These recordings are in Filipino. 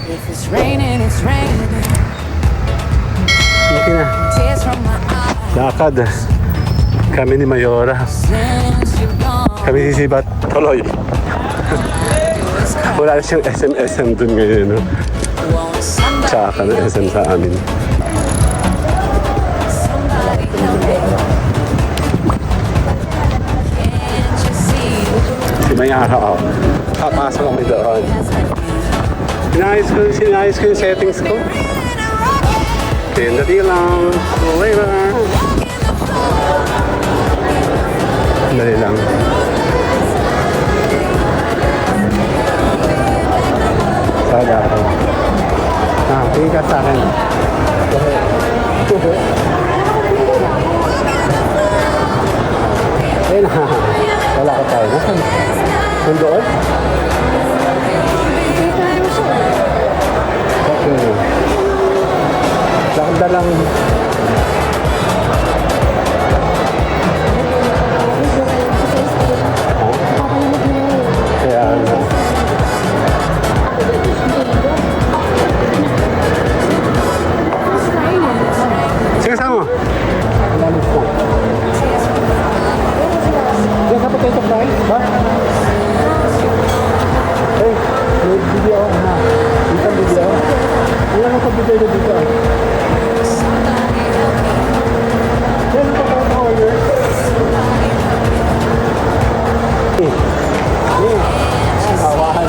If it's raining, it's raining. Okay na. Tears from my eyes. Lakad. Kami ni Mayora. Since you've gone, Kami sisibat. Tuloy. Wala siyang SM dun ngayon. No? won't somebody, Tsaka ng SM sa amin. somebody help me? Can't you see? Si Mayara ako. Papasok kami doon. Sinayos ko yung settings ko. Dati lang. Later. Dali lang. Sada ako. Tingin ka sa akin. Ayun na. Wala ka tayo. Nasaan? Nandoon? Okay. Lakad na lang. Kaya ano. Sige sama. Lalis na. Diyan sa potato fry? Ba? Hey, may video ako na. Dito ang video. Wala nang pag-video dito. Yan ang pag-order. Hawakan.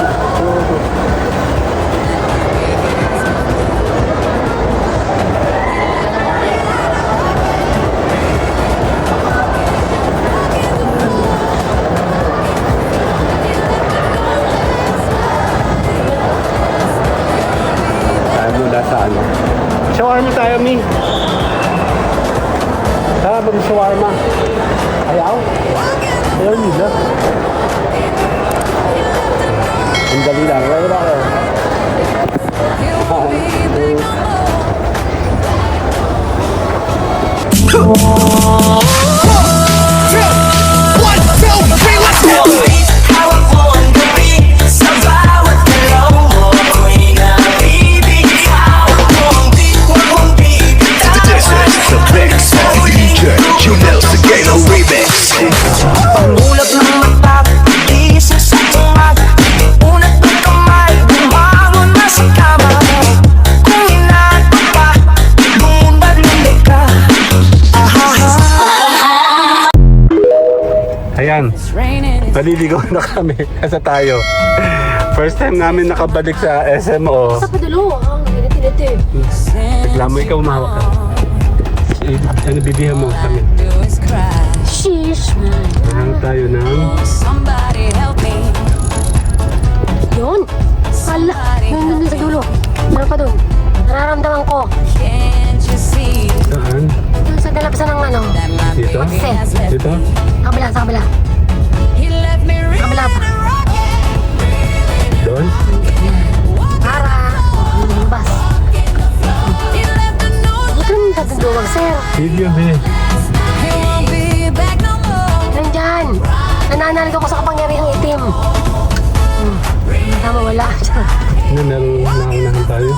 Tayo muna sa ano. Shawarma tayo, Mi. Tara, mag-shawarma. Ayaw? Ayaw nila. Ang dali lang. Wala ba kayo? Pangulap ng mata, gising sa umaga, unat ng kamay, bumangon na sa kama. Kung inato pa, bumubad lumig ka. Ayan. It's raining, it's Naliligaw na kami kasi tayo. First time namin nakabalik sa SMO. Sa padalo, ang init-init eh. Reklamo, ikaw umahawak ka. Ano bibihan mo kami? do is cry. Sheesh, man. Parang tayo ng... Won't somebody help me? Yun. Hala, yun sa dulo. Meron pa dun. Nararamdaman ko. Can't you see Saan? Dun sa dalapasan ng ano. that my Dito? baby has left Dito? Sa kabila, sa kabila. He left me Kabila pa. Doon? Para. Lumabas. He left a note. Ito rin sa duwag, sir. Video, be. He won't be back no more. Nandyan. Nananalig ako sa kapangyarihang itim. Tama, wala. Ano, meron naunahan tayo?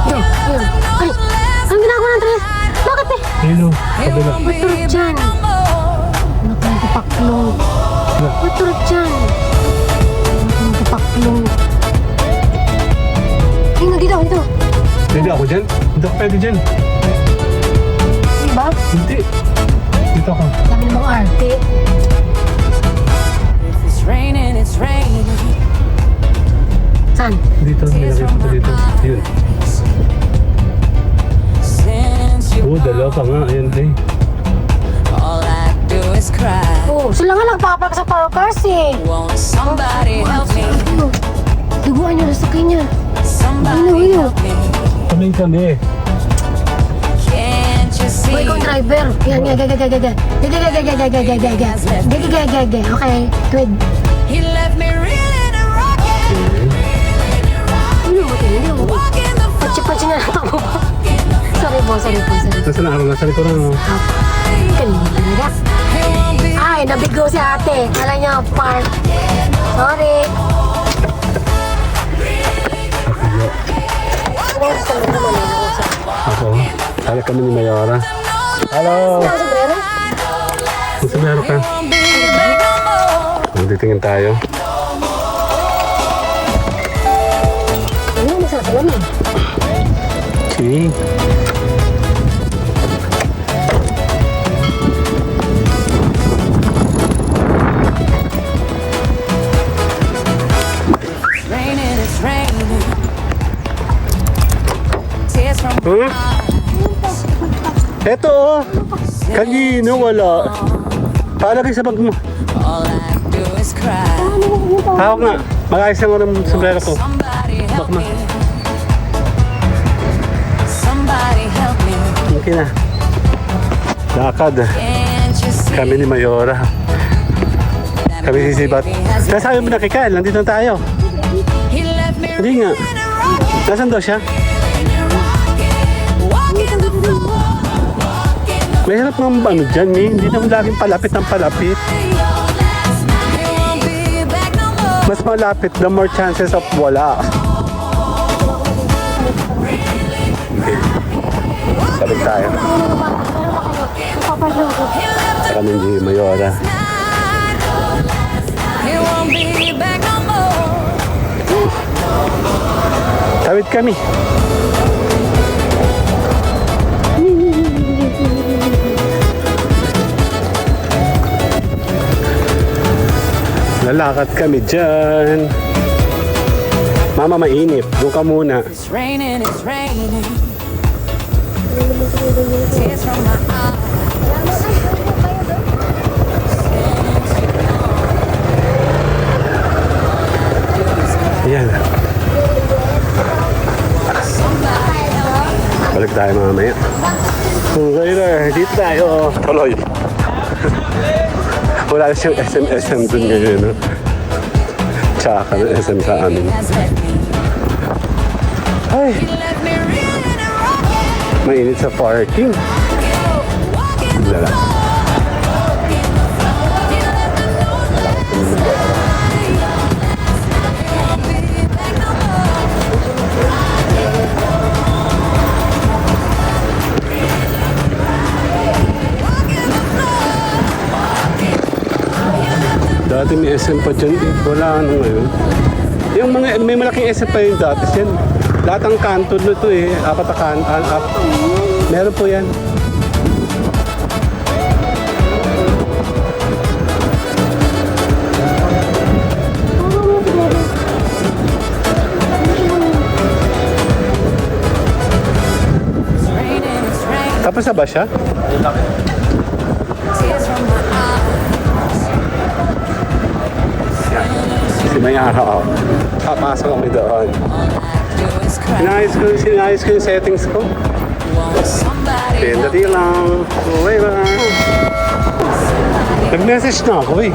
Yun, yun. Ay, anong ginagawa ng tres? Bakit eh? Hello, kabila. Maturot dyan. Ano pa yung kapaklong? Maturot dyan. Ano pa yung kapaklong? Ay, nandito, dito. Pwede ako dyan? Hindi ako pwede dyan. Diba? Hindi. Dito ako. Sabi namang arte. If it's raining, it's raining. Saan? Dito, may nakita ko dito. Yun. Since you Oo, dalawa pa nga. Ayan, eh. all I do is cry. Oh, sila nga nagpapark sa parkers eh. Won't somebody help me? Ano? Duguan nyo na sa kanya. Somebody help me. Kamay kami. Can't you see? O, ikaw driver. Yan, yan, yan, yan, yan, yan. Okay, good. He left me reeling and rocking. Ano mo ito? Hindi mo. Walking the floor. Patsi-patsi na lang ako. Sorry po, sorry po, sorry. Nasaan ako? Nasa likuran mo. Kanina talaga. He won't be Ay, nabigo si ate. Alam niya, park. Sorry. Kala kami ni Mayora. Hello! Ang sombrero ka. Won't be back no more. Magtitingin tayo. Ano, masarap yan eh. Okay. Raining, it's raining. Tears from Huh? Eto oh. Kanino wala. Palagay sa bag mo. all I do is cry. Hawak nga. Mag-ayos lang ng sombrero ko. Somebody help Bakma. me. Somebody help me. Okay na. Lakad. Can't you see? Kami ni Mayora. Kami sisibat. Nasabi mo na kay Kyle, nandito na tayo. He left me Hindi nga. in a rocket, Nasaan daw siya? walking the floor, walking the May hirap ng ano dyan eh. Hindi naman laging palapit ng palapit. He won't be back no more. Mas malapit, the more chances of wala. Okay. Sabit tayo. Kami ni Mayora. He won't be back no more. Tawid kami. Lalakad kami dyan. Mama, mainip. Doon ka muna. It's raining, it's raining. Tears from my eyes. Ayan. Balik tayo mamaya. Later, dito tayo. Tuloy. Wala na siyang SM dun ngayon. No? Tsaka ng SM sa amin. Has left me. Ay, He left me reeling in a rocket, mainit sa parking. walking the Lala. floor. He left the door to the won't be back no more. Walking the floor. Dati may SM pa dyan. Wala na ngayon. Yung mga, may malaking SM pa yung dati yan. Lahat ang kanto nito eh. Apat na kanto. Meron po yan. It's raining, it's raining. Tapos na ba siya? Tears from my eyes. Si Mayara ako. Papasok kami doon. All I do is cry. Sinayos ko yung settings ko. Want somebody help Dati lang. Uwi ba? Nag-message na ako eh.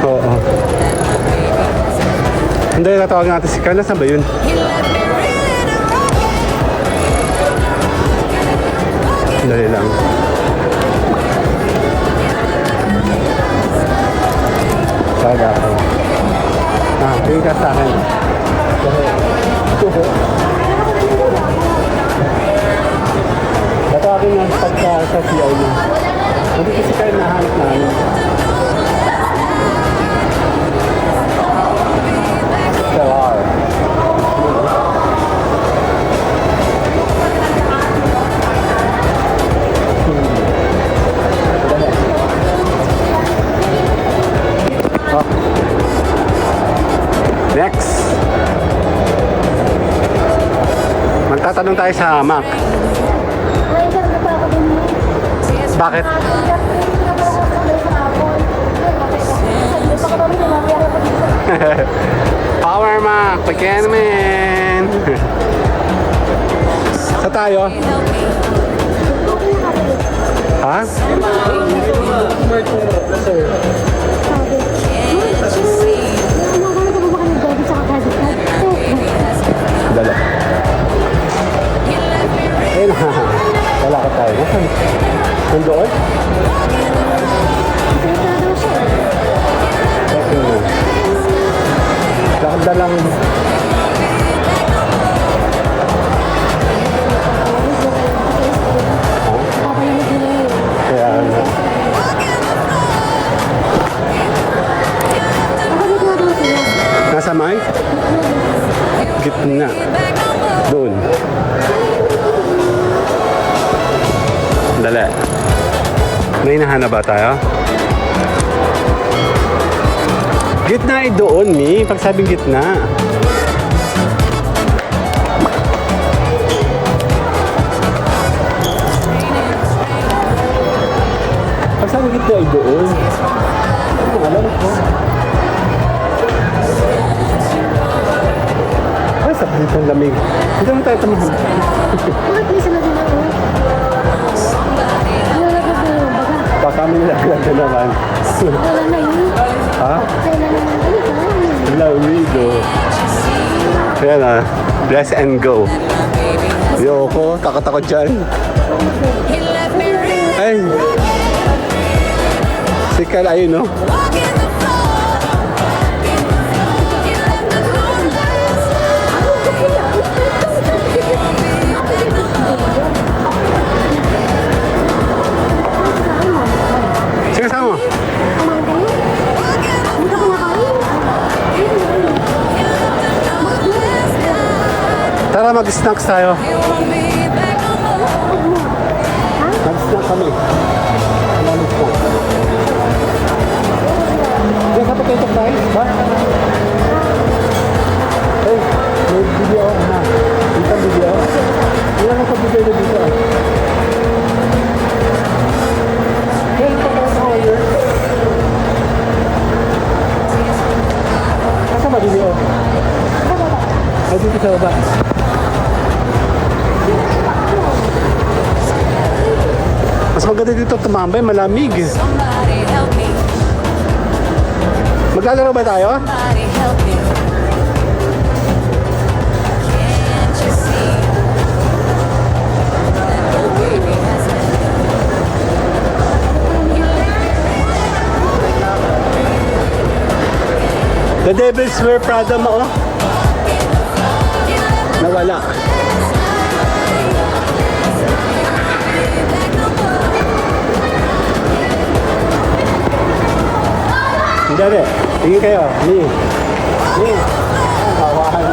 Oo. Hindi, tatawag natin si Carla. Saan ba yun? He left me reeling in a rocket. Dali lang. Tawaga ako. Tingin ka sa akin. Tatawagin na pagka sa CI niya. Hindi kasi kayo nahanap namin. Stellar. Next. Magtatanong tayo sa Mac. Bakit? Power Mac, pagkaya naman. Sa tayo? Ha? Dala. Ayun ha. Wala ka tayo. Nasaan? Nandoon? Okay. Lakad na lang. Na. Doon. Dali. May hinahanap ba tayo? Gitna ay doon, Mi. Pag sabing gitna. Pag sabing gitna ay doon. Ano, alam ko. Ay, sabit ng lamig. Hindi mo tayo tamahan. Bakit may sila din ako? Nalagod na yung baga. Baka kami nilagyan na naman. Wala na yun. Ha? Kailan naman. Ano ka? Lawido. Ayan na. Bless and go. Yoko, takot-takot dyan. He left me reeling, Ay. Si Kal, ayun no? walking the floor. He left the moonlight. Sige, sama. Kumain kayo? Hindi ka kumakain? Tara, mag-snacks tayo. He won't be back no more. Mag-snack kami. Mag-snack. Diyan sa potato fries, ba? Hey, may video ako na. Dito ang video. Wala nang pabigay na dito. Hey, potato order. Kasama video? Ay, dito sa baba. Mas maganda dito tumambay, malamig. Somebody help me. Maglalaro ba tayo? Somebody help me. Can't you see that my baby has left me? The Devil's Wear Prada mo, oh. Nawala. Hindi rin. Tingin kayo. Ni. Ni. Kawahan.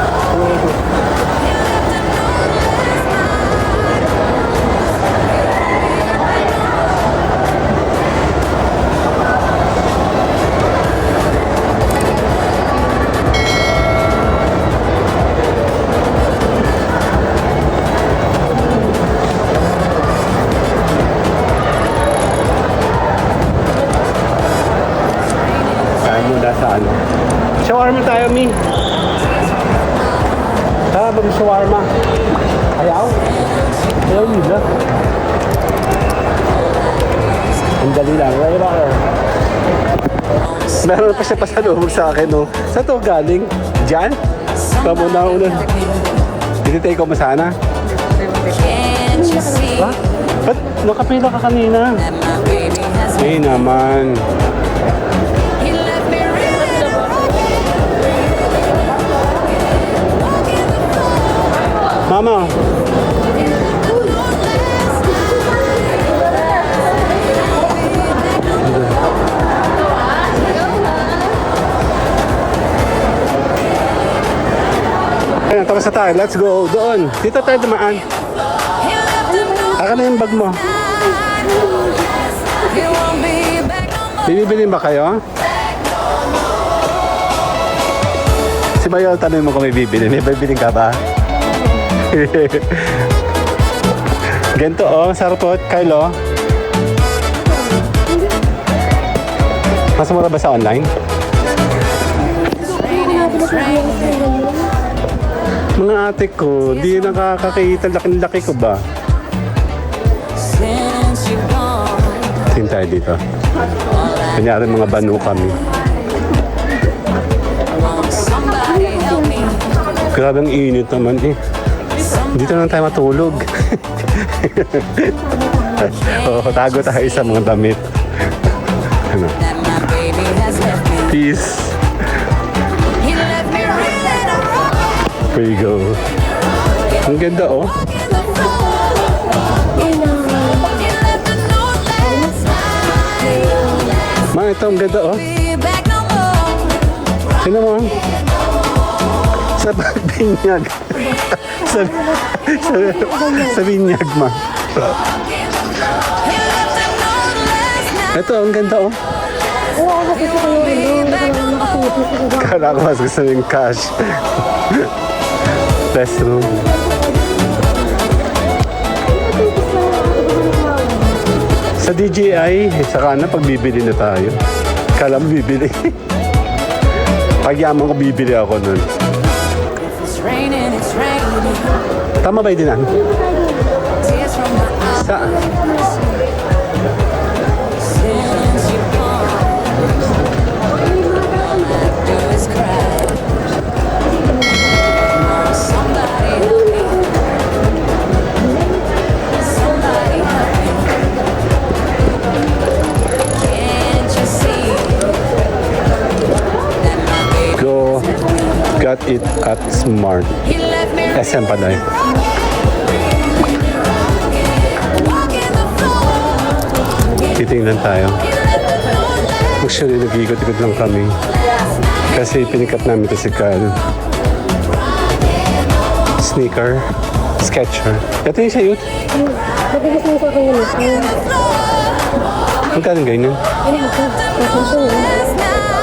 Saan muna sa ano? Shawarma tayo, Mi. Tara, mag-shawarma. Ayaw? Ayaw nila. Ang dali lang. Ayaw ba kayo? Meron pa siya pasalubog sa akin, no? Saan to galing? Diyan? Pamuna-una. Tinitay ko mo sana? Can't you see Ha? Ba't nakapila ka kanina? that my baby has left me? Eh naman. He left me reeling, walking the floor. Mama, ayun, tapos na tayo. Let's go. Doon. Dito tayo dumaan. He left the moonlight. Aka na yung bag mo. He won't be back no more. Bibibilin ba kayo? Si Bayo, tanong mo kung may bibili. May bibiling ka ba? Ganito, oh. Sarapot. Kylo. Mas mura ba sa online? Mga ate ko, di nakakakita. Laki-laki ko ba? Since you've gone, Tingin tayo dito. Kanyari mga banu kami. won't somebody help me? Grabe ang init naman eh. Dito na lang tayo matulog. Oo, tago tayo sa mga damit. Ano? That my baby has left me. Peace. He left me reeling, There you go. Ang ganda oh. walking the floor. He left the moonlight. Ma, ito ang ganda oh. Be back no more. Sino mo? Sa binyag. sa, sa, sa binyag, ma. Ito, ang ganda, oh. Oo, ako gusto ko yung nakasipis ko. Kala ko mas gusto yung cash. Restroom. Sa DJI, saka na pagbibili na tayo. Kala mo bibili. Pagyaman ko bibili ako nun. It's raining, it's raining. Tama ba yung dinan? Tears from my eyes Sa... since you're gone. All I do is cry. Somebody help me. Somebody help me. Can't you see that my baby Go got it at Smart. he left me SM pala eh. walking the floor. Titingnan tayo. He left the door Actually, nag-iikot-ikot lang kami. Kasi pinikap namin ito si Kyle. Sneaker. Sketcher. Ito yung sayot. Matigas mo sa akin yun. Magkano ganyan? Ano ito? Kasi ito yun.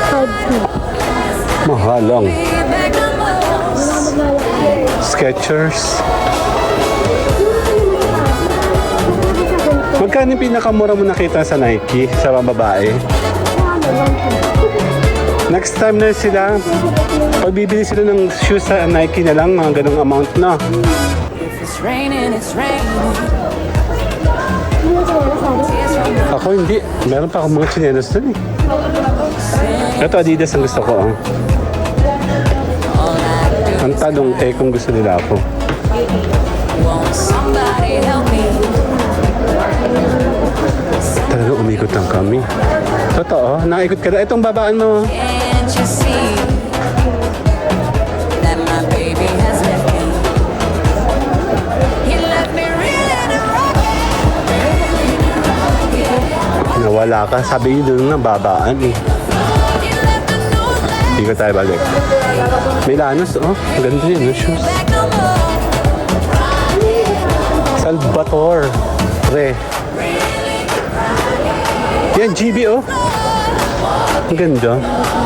Hard to. Mahal lang. back no more. Skechers. Magkano yung pinakamura mo nakita sa Nike sa mga babae? Next time na sila, pag bibili sila ng shoes sa Nike na lang, mga ganong amount na. It's raining, it's raining. Tears from my Ako hindi. Meron pa akong mga chinelas dun eh. Ito Adidas ang gusto ko. Oh. Ang tanong eh kung gusto nila ako. won't somebody help me. Talaga umikot lang kami. Totoo, nakikot ka na. Itong babaan mo. Can't you see that my baby has left me? He left me reeling and rocking. Nawala ka. Sabi yun doon na babaan eh. He left the Northland Hindi ko tayo balik. May lanos, oh. Ang ganda yun, yung shoes. back no more. Salvatore. Pre. Yan, GB, oh. Ang ganda.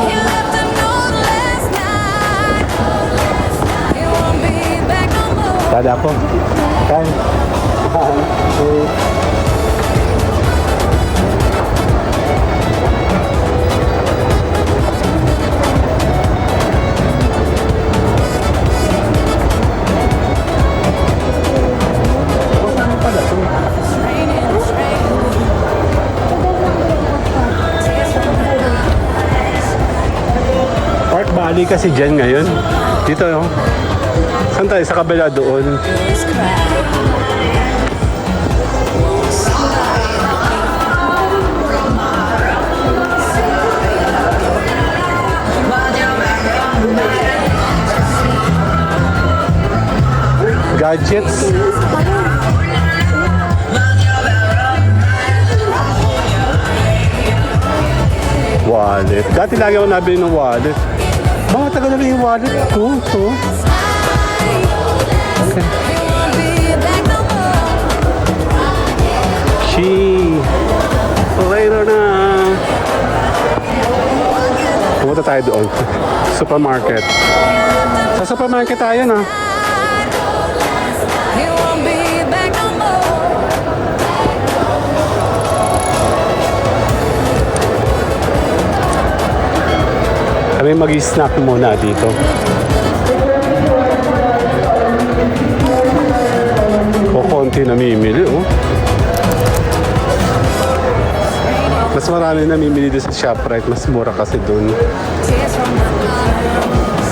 He left the North last night. He won't be back no more. Tada ko. Kan. It's raining, it's raining. Tears from my eyes. Park Valley kasi dyan ngayon. Dito, oh. Saan tayo? Sa kabila doon. Just cry. Won't somebody help me? Gadgets. Wallet. Dati lagi ako nabili ng wallet. Mga tagal na rin yung wallet ko. Ito. Okay. He won't be back no more. She. Later na. Pumunta tayo doon. Supermarket. Sa supermarket tayo na. He won't be back no more. Kami mag-snack muna dito. O konti namimili, oh. Mas marami namimili doon sa ShopRite. Mas mura kasi doon. Tears from my eyes.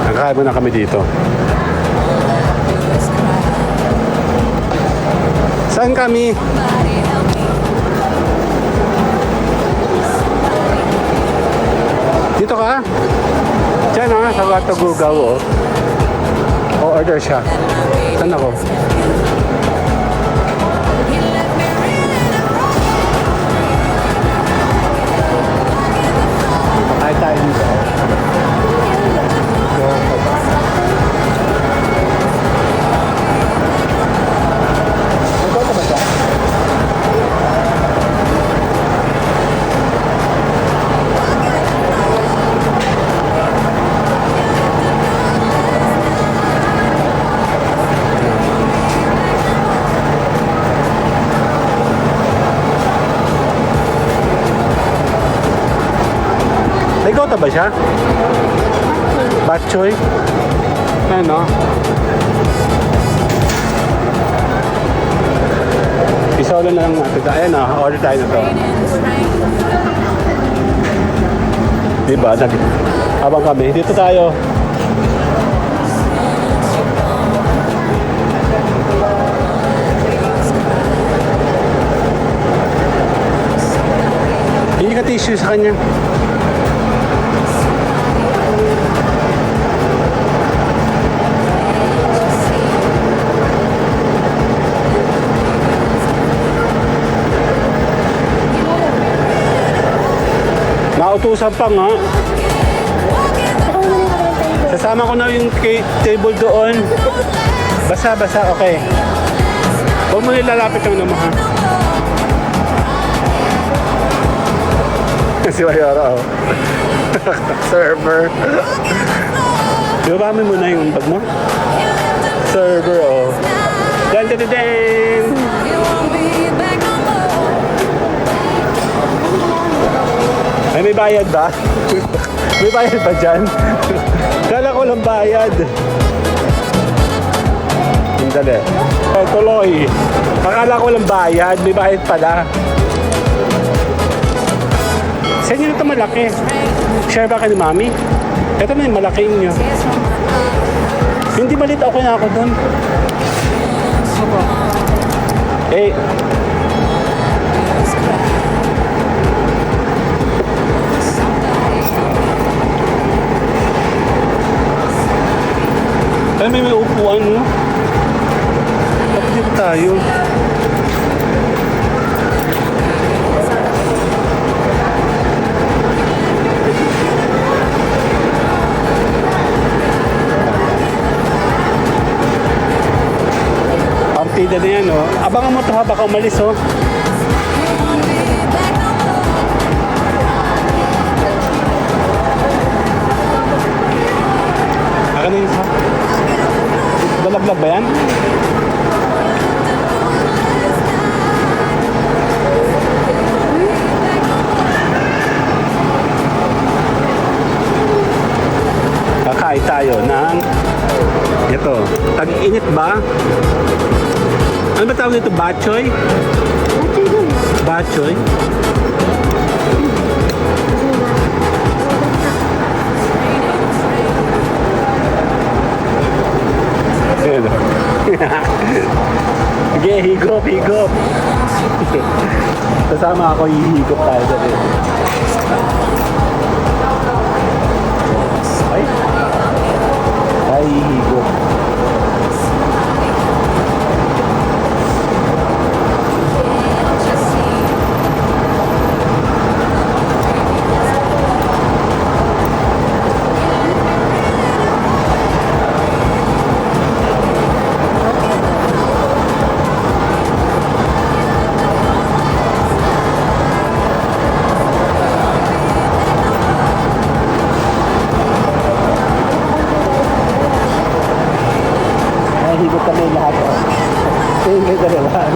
Nakakain muna kami dito. Just cry. Saan kami? Somebody help me. Dito ka? Diyan ah, sa Watagugaw, oh. O-order siya. Saan ako? He left me reeling and rocking. Ay tayo dito. Dota ba siya? Batchoy? Ano? Isolo na lang natin. Ayan o, order tayo na to. Diba? Habang kami, dito tayo. Hindi ka tissue sa kanya. Nautusan pa nga. Sasama ko na yung table doon. Basa, okay. Huwag mo nilalapit yung naman, ha? Si Mayora, oh. Server. Ibabami mo na yung bag mo? Server, oh. Dan, dan, dan, dan. You won't be back no more. Ay, may bayad ba? May bayad ba dyan? Kala ko lang bayad. Sandali. Oh, tuloy. Akala ko lang bayad. May bayad pala. Sa inyo ito malaki. Share ba kayo ni Mami? Ito na yung malaki inyo. Hindi malit okay na ako doon. Eh, ay, may upuan, no? Bakit dito tayo? Partida na yan, oh. Abangan mo ito ha, baka umalis, oh. Akin na yun, ha? Dalaglag ba yan? Kakain tayo ng ito, tag-init ba? Ano ba tawag nito? Batchoy? Batchoy? Sige, higop. Kasama ako, hihigop tayo dali. Ay, hihigop. Higop kami lahat. Tingin ka naman.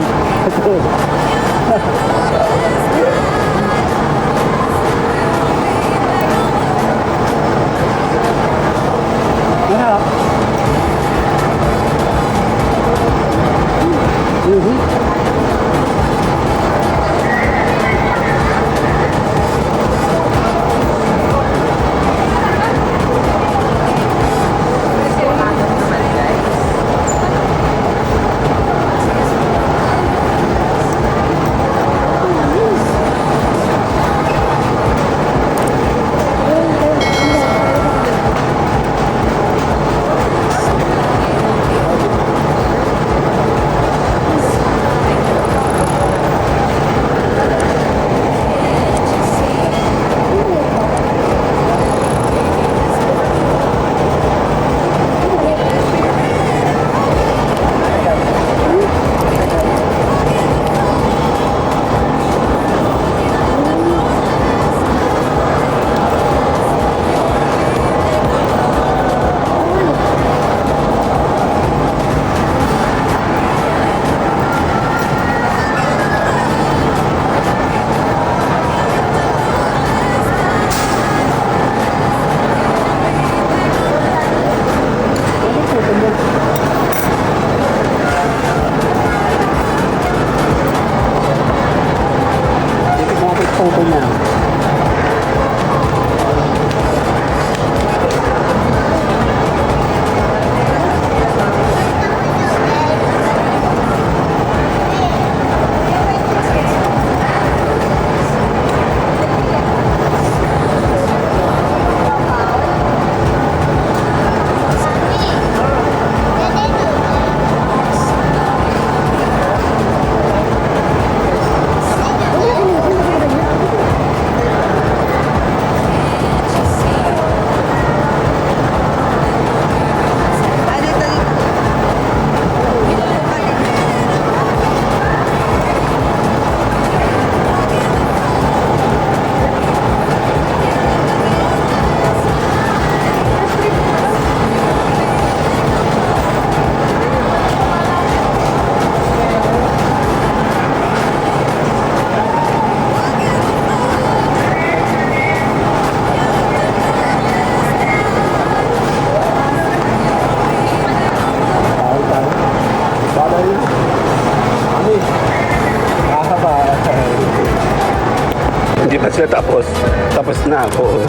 Hindi pa sila tapos. Tapos na ako.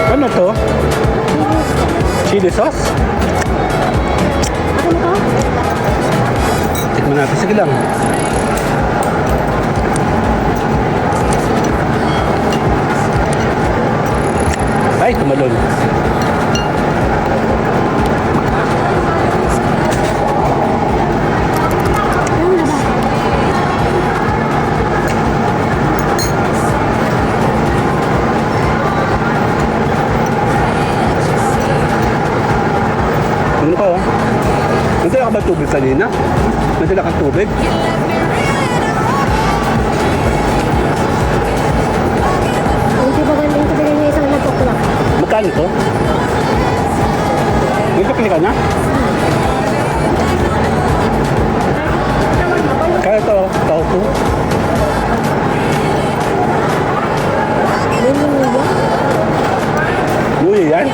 Ano to? Chili sauce? Ano to? Tikman natin. Sige lang. Ay, tumalon. Ano na ba? Ano ka oh? Nadala ka ba tubig kanina? Nadala ka tubig? Hindi ba galing ko bilhin niya isang natuklak? Magkano to? May kapili ka na? Kaya to, taupo. Bilhin niya ba? Luya yan?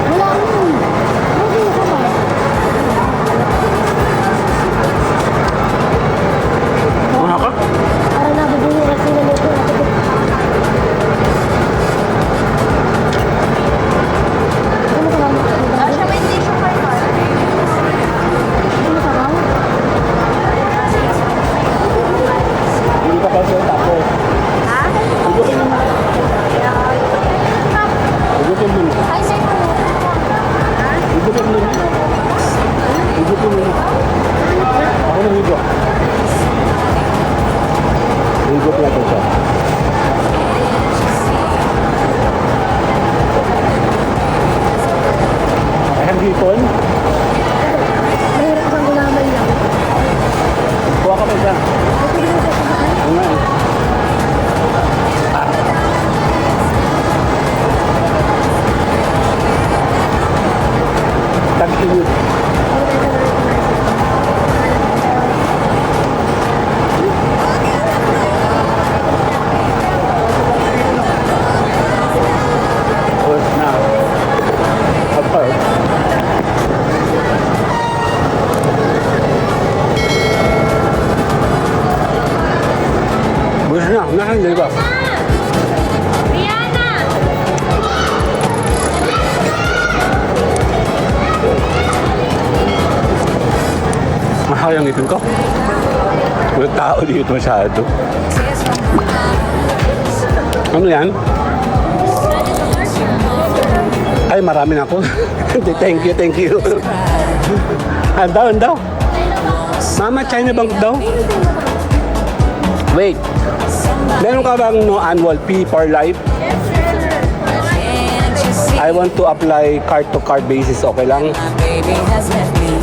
Wala naman. Bilhin ka ba? Mga ka? Para nabibili na sila nito. Ano ka ba? Siya may tissue card ba? Ano ka ba? Hindi ka pa siya tapos. Hugutin mo. Hugutin mo. Ay, sa'yo mo. Hugutin mo. Hugutin mo. Ako na hugot. Hugot natin siya. Ay, ang hipon. Mahirap kang gulaman lang. Kuha ka pa dyan. Ano nga eh. Tag-init. Oras na. Apart. Bukas na. Nahan, di ba? Mahal yung ipin ko. Walang tao dito masyado. Ano yan? Ay, marami na ako. Thank you, thank you. Andaw, andaw. Mama, China Bank daw? Wait. Meron ka bang no annual fee for life? I want to apply card to card basis. Okay lang? Baby has left me.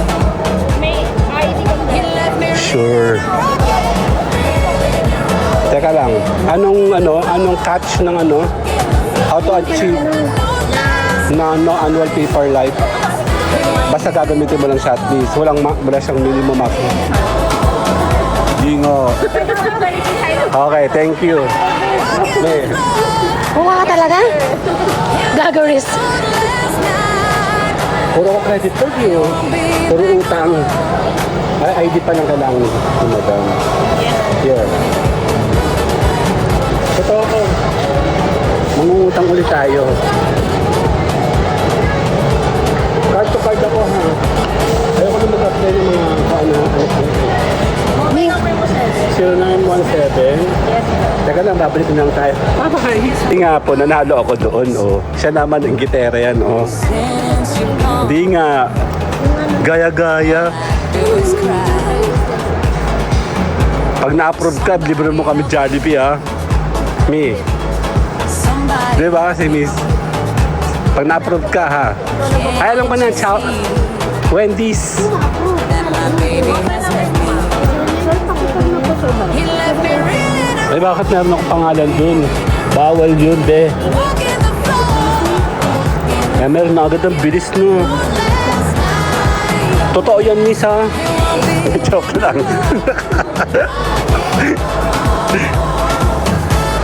He left me. Sure. Teka lang. Anong catch ng how to achieve na no annual fee for life? Basta gagamitin mo lang shot list. Wala siyang minimum ako. Dingo. Okay, thank you. May. Kuha ka talaga? Gagaris. Puro ko credit card yun. Puro utang. Ay, ID pa lang kailangan ni madam. Here. Totoo ko. Mangungutang ulit tayo. Card to card ako ha. Ayoko na mag-apply ng mga 0917. Teka lang, babalik na lang tayo. Hindi nga po, nanalo ako doon. Oh. Siya naman, ang gitera yan. Oh. Hindi nga. Gaya-gaya. Pag na-approve ka, libre mo kami Jollibee ha. Mi. Di ba si Miss? Pag na-approve ka ha. Ay, alam ko na, Wendy's. Ay, bakit meron akong pangalan dun? Bawal yun, be. Eh, meron na agad ang bilis, no? Totoo yan, Miss, ha? Joke lang.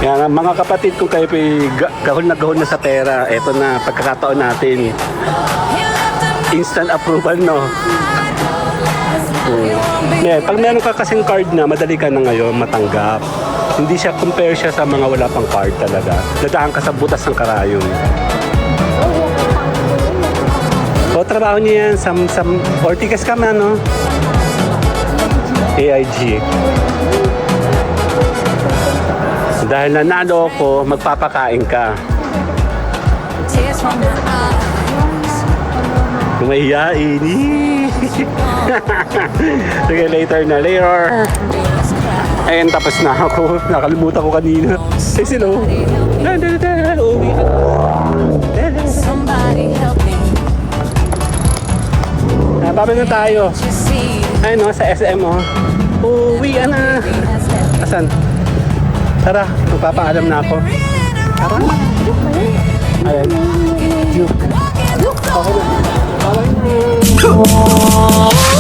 Yan, mga kapatid, kung kayo gahol na sa pera, eto na, pagkakataon natin. Instant approval, no? Pag meron ka kasing card na, madali ka na ngayon matanggap. Hindi siya, compare siya sa mga wala pang card talaga. Dadaan ka sa butas ng karayom. O, trabaho niya yan. Ortigas ka man, no? AIG. Dahil nanalo ako, magpapakain ka. Tears from my eyes. Kumahiyain. Sige, later na. Later. Ayun, tapos na ako. Nakalimutan ko kanina. Say hello. Uwi ka. Somebody help me. Baba na tayo. You see, Ayun, no, sa SM, oh. Uwi na. has left. Asan? Tara, magpapaalam na ako. Tara. Ayan. Juke. Okay na. Bye-bye na.